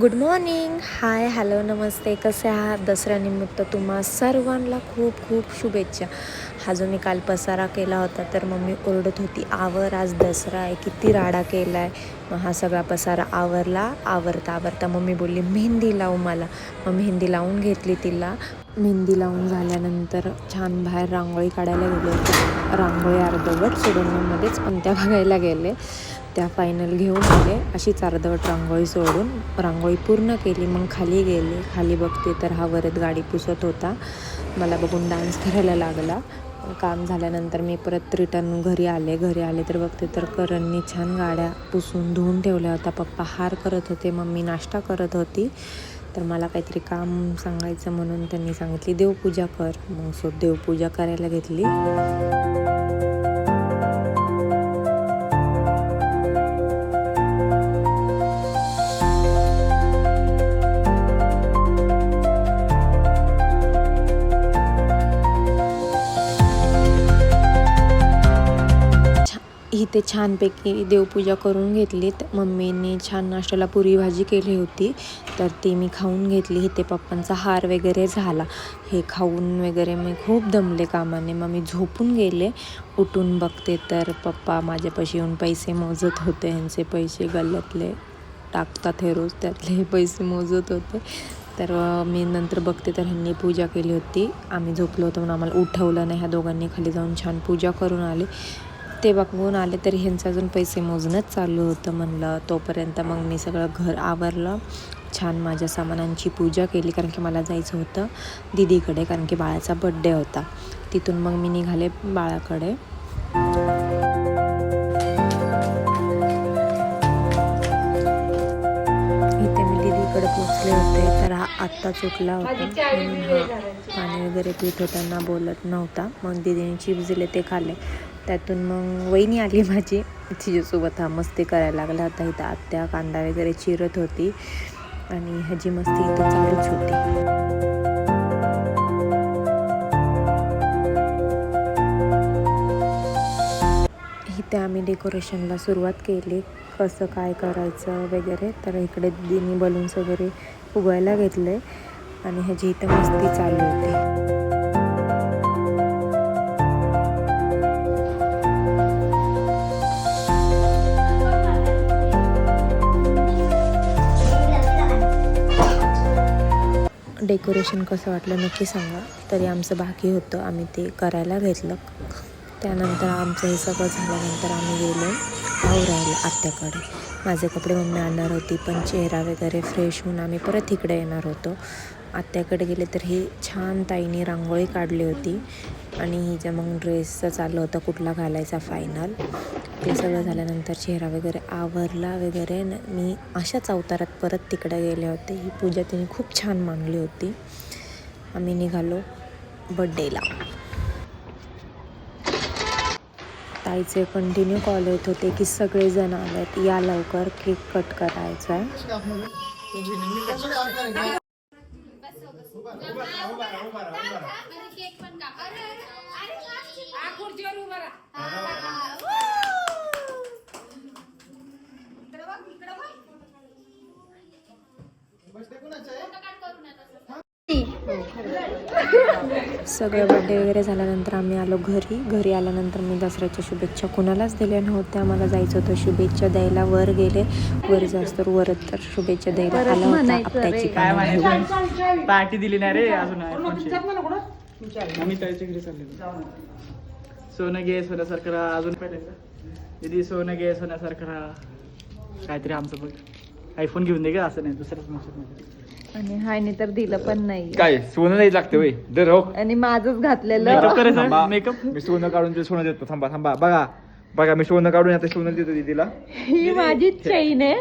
Good morning, हाय, hello, नमस्ते. कसे आहात? दसऱ्यानिमित्त तुम्हा सर्वांना खूप खूप शुभेच्छा. हा जो मी काल पसारा केला होता तर मम्मी ओरडत होती, आवर, आज दसरा आहे, किती राडा केला आहे. मग हा सगळा पसारा आवरता मम्मी बोलली मेहंदी लावू मला. मग मेहंदी लावून घेतली तिला. मेहंदी लावून झाल्यानंतर छान बाहेर रांगोळी काढायला गेले होते. रांगोळी अर्धवट सोडून मध्येच पंत्या बघायला गेले. त्या फायनल घेऊन आले. अशीच अर्धवट रांगोळी सोडून रांगोळी पूर्ण केली. मग खाली गेले. खाली बघते तर हा वरद गाडी पुसत होता. मला बघून डान्स करायला लागला. काम झाल्यानंतर मी परत रिटर्न घरी आले तर बघते तर करणनी छान गाड्या पुसून धुवून ठेवल्या होत्या. पप्पा हार करत होते, मम्मी नाश्ता करत होती. तर मला काहीतरी काम सांगायचं म्हणून त्यांनी सांगितली देवपूजा कर. मग देवपूजा करायला घेतली. इथे छानपैकी देवपूजा करून घेतली. मम्मीने छान नाश्त्याला पुरी भाजी केली होती तर ती मी खाऊन घेतली. इथे पप्पांचा हार वगैरे झाला. हे खाऊन वगैरे मी खूप दमले कामाने. मग मी झोपून गेले. उठून बघते तर पप्पा माझ्यापाशी येऊन पैसे मोजत होते. ह्यांचे पैसे गल्ल्यातले टाकतात हे रोज, त्यातले पैसे मोजत होते. तर मी नंतर बघते तर ह्यांनी पूजा केली होती. आम्ही झोपलो होतो म्हणून आम्हाला उठवलं नाही. ह्या दोघांनी खाली जाऊन छान पूजा करून आले. ते बघून आले तरी ह्यांचं अजून पैसे मोजणंच चालू होतं. म्हणलं तोपर्यंत मग मी सगळं घर आवरलं. छान माझ्या सामानांची पूजा केली कारण की मला जायचं होतं दीदीकडे, कारण की बाळाचा बड्डे होता. तिथून मग मी निघाले बाळाकडे. इथे मी दीदीकडे पोचले होते तर हा आत्ता चुकला होता म्हणून हा पाणी वगैरे पित होताना बोलत नव्हता. मग दीदीने चिप्स दिले ते खाल्ले. त्यातून मग वहिनी आली माझी, तिच्यासोबत हा मस्ती करायला लागला होता. इथं आत्या कांदा वगैरे चिरत होती आणि ह्याची मस्ती इथं चालूच होती. इथे आम्ही डेकोरेशनला सुरुवात केली, कसं काय करायचं वगैरे. तर इकडे दीदीने बलून्स वगैरे उगवायला घेतले आणि ह्याची इथं मस्ती चालू होती. डेकोरेशन कसं वाटलं नक्की सांगा. तरी आमचं बाकी होतं, आम्ही ते करायला घेतलं. त्यानंतर आमचं हे सगळं झाल्यानंतर आम्ही गेलो आवरायला आत्याकडे. माझे कपडे मम्मी आणणार होती पण चेहरा वगैरे फ्रेश होऊन आम्ही परत इकडे येणार होतो. आत्याकडे गेले तर ही छान ताईने रांगोळी काढली होती आणि हिच्या मग ड्रेसचं चाललं होतं कुठला घालायचा फायनल. ते सगळं झाल्यानंतर चेहरा वगैरे आवरला वगैरे मी अशाच अवतारात परत तिकडे गेले होते. ही पूजा तिने खूप छान मांडली होती. आम्ही निघालो बड्डेला. ताईचे कंटिन्यू कॉल येत होते की सगळेजण आलेत, या लवकर, केक कट करायचा आहे. सगळं बड्डे वगैरे झाल्यानंतर आम्ही आलो घरी आल्यानंतर मी दसऱ्याच्या शुभेच्छा कुणालाच दिल्या नव्हत्या. मला जायचं होतं शुभेच्छा द्यायला. वर गेले, वर जास्त वरत तर शुभेच्छा द्यायला आला होता. आपल्याची पार्टी दिली नाही रे अजून. आम्ही ताईच्या घरी चाललेलो. सोनं घे सोन्यासारखं राहा. अजून पहिल्यांदा दीदी सोनं घे सोन्यासारखं राहा. काहीतरी आमचं बघ आयफोन घेऊन दे का, असं नाही दुसऱ्याच. आणि हायने तर दिलं पण नाही. काय सोनं नाही लागते वय दर हो. आणि माझंच घातलेलं मेकअप करायचं. मेकअप मी सोनं काढून ते सोनं देतो. थांबा बघा मी सोनं काढून आता सोनं देतो दीदीला. ही माझी चैन आहे,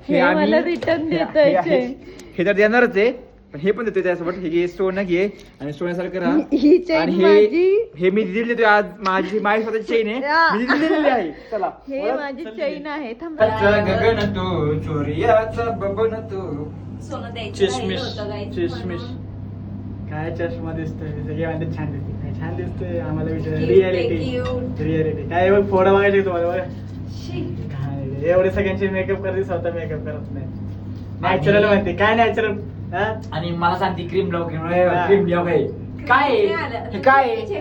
हे मला रिटर्न देतोय चैन. हे तर देणारच आहे पण हे पण देतोय त्यासोबत. हे घे सोनं घे आणि सोन्यासारखं राहा. ही चैन आणि माझी, हे मी दीदीला देतोय. आज माझी स्वतःची चैन आहे, मी दीदीला दिलेली आहे. चला हे माझी चैन आहे. थांबा, गगन तू चोरियाचा बबन तू. चष्मिश काय चष्मा दिसतोय. सगळे म्हणते छान दिसते. काय छान दिसतोय. आम्हाला विचार रियालिटी काय बघ फोडा बघायचे तुम्हाला बघा. एवढे सगळ्यांचे मेकअप करते, स्वतः मेकअप करत नाही. नॅचरल म्हणते काय नॅचरल. आणि मला सांगते क्रीम लाव क्रीम लाव काय हे काय हे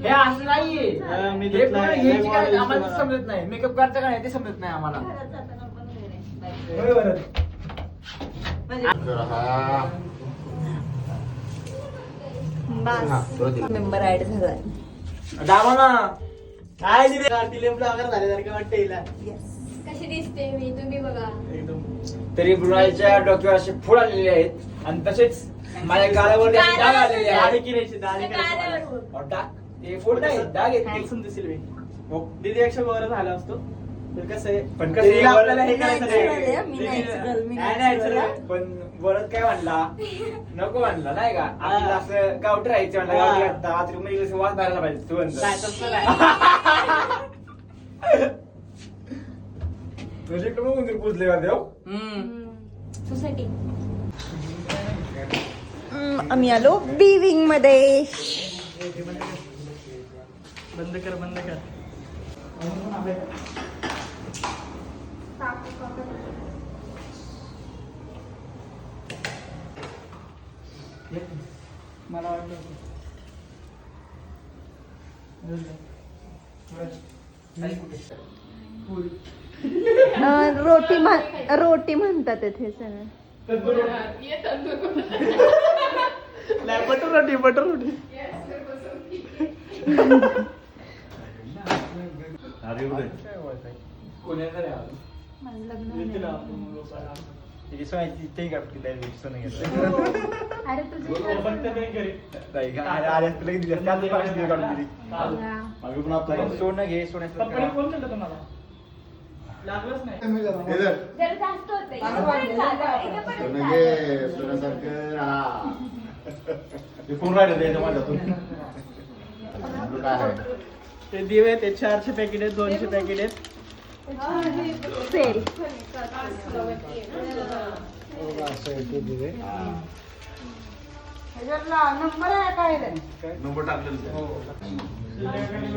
असं नाहीये. मी हे पण हे जे काय आम्हाला ते समजत नाही. मेकअप करता का नाही ते समजत नाही आम्हाला. मेंबर ऍड झालाय. दाबा ना. काय दिले ब्लॉगर झाल्यासारखं वाटतं हिला. कशी दिसते मी तुम्ही बघा. एकदम तरी मृणालच्या डोक्यावर असे फुल आलेले आहेत आणि तसेच माझ्या गालावर असे डाग आलेले दाढी आहेत. किरायची दाढी करायची. अहो, डाग ते फुल नाही डाग आहेत ते. हँडसम दिसेल मी. हो. दीदीपेक्षा बरं झाला असतो. तर कसं आहे पण कसं आहे, दीदीला आपल्याला हे करायचं natural नाही. आहे, मी natural, मी काय natural. natural? पण वरच काय म्हणला नको म्हणला नाही का आपल्याला असं गावठी राहायचं म्हणलं हा. गावठी घातला आज म्हणजे कसं वास भरायला पाहिजे सुगंध. काय तसं नाही. तुझे कडून मंदिर पुजले का देव. सोसायटी. आम्ही आलो बिविंग मध्ये. बंद कर बंद कर. मला वाटलं रोटी म्हणतात इथे सगळं. नाही बटर रोटी बटर रोटी. अरे सोनं घे सोन्याचं पप्पाने फोन केला तुम्हाला. लागलंच नाही. जरा जास्त होतंय. इथं पण झालं. इथं पण झालं. ते दिवे ते 400 पॅकेट आहेत 200 पॅकेट आहेत. सेल.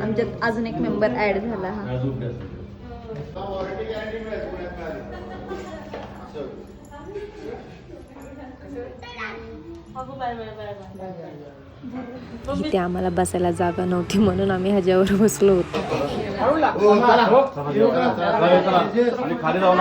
आमच्यात अजून एक मेंबर ऍड झाला हा. इथे आम्हाला बसायला जागा नव्हती म्हणून आम्ही ह्याच्यावर बसलो होतो. खाली जाऊ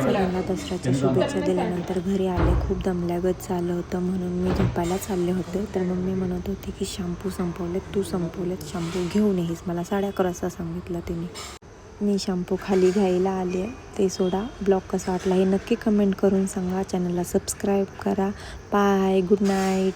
सगळ्यांना दसऱ्याच्या शुभेच्छा दिल्यानंतर घरी आले. खूप दमल्यागत झालं होतं म्हणून मी झोपायला चालले होते. तर मम्मी म्हणत होती की शॅम्पू संपवलेत तू संपवलेत शॅम्पू घेऊन येईस. मला 11:30 वाजता सांगितलं तिने. मी शॅम्पू खाली घ्यायला आले आहे. ते सोडा. ब्लॉग कसा वाटला हे नक्की कमेंट करून सांगा. चॅनलला सबस्क्राईब करा. Bye good night.